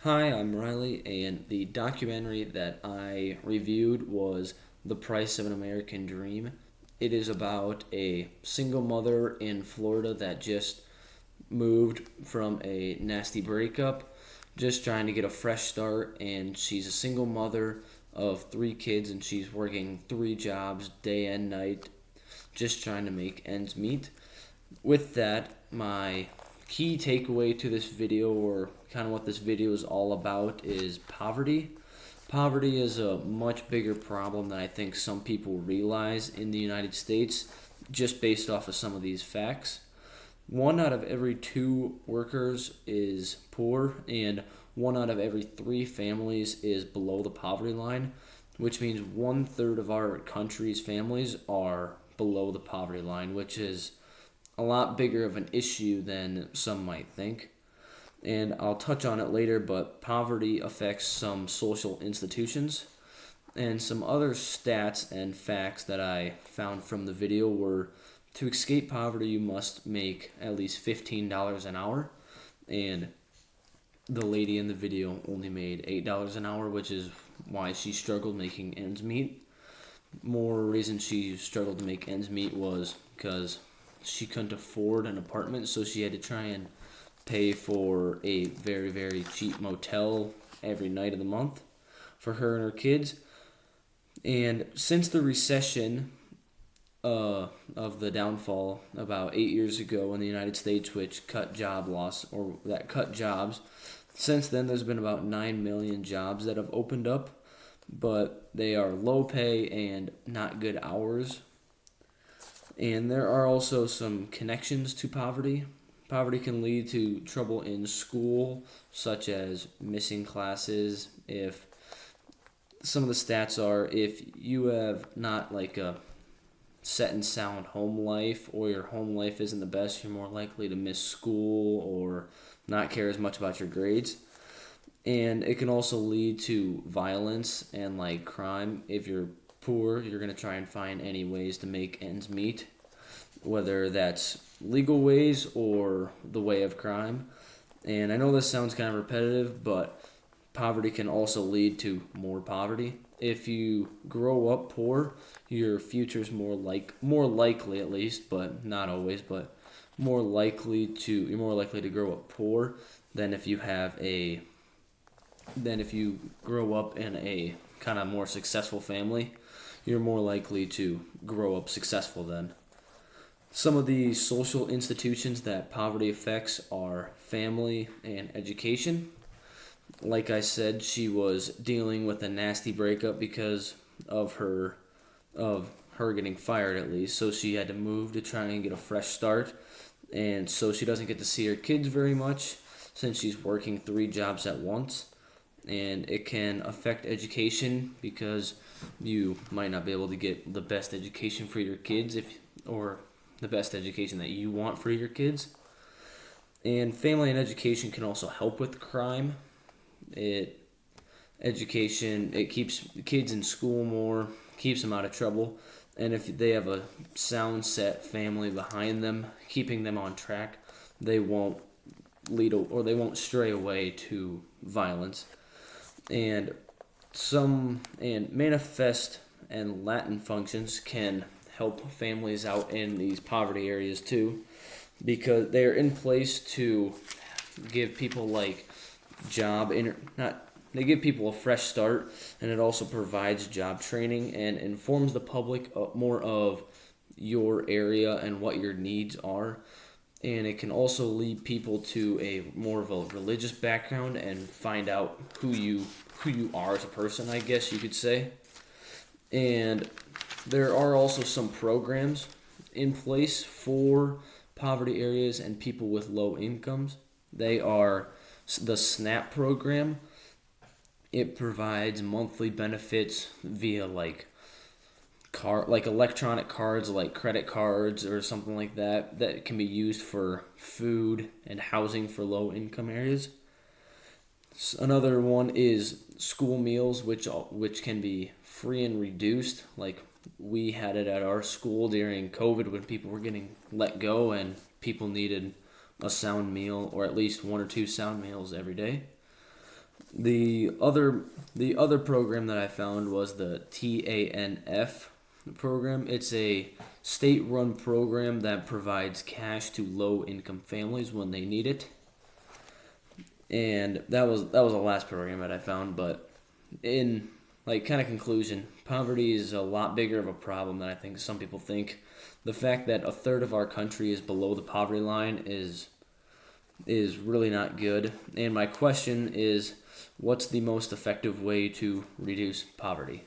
Hi, I'm Riley, and the documentary that I reviewed was The Price of an American Dream. It is about a single mother in Florida that just moved from a nasty breakup, just trying to get a fresh start, and she's a single mother of three kids, and she's working three jobs day and night, just trying to make ends meet. With that, my key takeaway to this video, or kind of what this video is all about, is poverty. Poverty is a much bigger problem than I think some people realize in the United States, just based off of some of these facts. One out of every two workers is poor, and one out of every three families is below the poverty line, which means one third of our country's families are below the poverty line, which is a lot bigger of an issue than some might think. And I'll touch on it later, but poverty affects some social institutions. And some other stats and facts that I found from the video were to escape poverty, you must make at least $15 an hour. And the lady in the video only made $8 an hour, which is why she struggled making ends meet. More reason she struggled to make ends meet was because she couldn't afford an apartment, so she had to try and pay for a very, very cheap motel every night of the month for her and her kids. And since the recession of the downfall about 8 years ago in the United States, which cut job loss or that cut jobs, since then there's been about 9 million jobs that have opened up, but they are low pay and not good hours. And there are also some connections to poverty. Poverty can lead to trouble in school, such as missing classes. If some of the stats are, if you have not like a set and sound home life, or your home life isn't the best, you're more likely to miss school or not care as much about your grades. And it can also lead to violence and like crime. If you're poor, you're going to try and find any ways to make ends meet, whether that's legal ways or the way of crime. And I know this sounds kind of repetitive, but poverty can also lead to more poverty. If you grow up poor, your future's more likely at least, but not always, but you're more likely to grow up poor than if you have a than if you grow up in a kind of more successful family. You're more likely to grow up successful then. Some of the social institutions that poverty affects are family and education. Like I said, she was dealing with a nasty breakup because of her getting fired at least. So she had to move to try and get a fresh start. And so she doesn't get to see her kids very much since she's working three jobs at once. And it can affect education because you might not be able to get the best education for your kids or the best education that you want for your kids. And family and education can also help with crime. It Education, it keeps the kids in school more, keeps them out of trouble, and if they have a sound set family behind them, keeping them on track, they won't they won't stray away to violence. And manifest and Latin functions can help families out in these poverty areas too, because they're in place to give people like job inter not they give people a fresh start, and it also provides job training and informs the public more of your area and what your needs are. And it can also lead people to a more of a religious background and find out who you are as a person, I guess you could say. And there are also some programs in place for poverty areas and people with low incomes. They are the SNAP program. It provides monthly benefits via like electronic cards, like credit cards or something like that, that can be used for food and housing for low income areas. Another one is school meals, which can be free and reduced. Like we had it at our school during COVID when people were getting let go and people needed a sound meal, or at least one or two sound meals every day. The other program that I found was the TANF program. It's a state-run program that provides cash to low-income families when they need it. And that was the last program that I found, but in like kind of conclusion, poverty is a lot bigger of a problem than I think some people think. The fact that a third of our country is below the poverty line is really not good. And my question is, what's the most effective way to reduce poverty?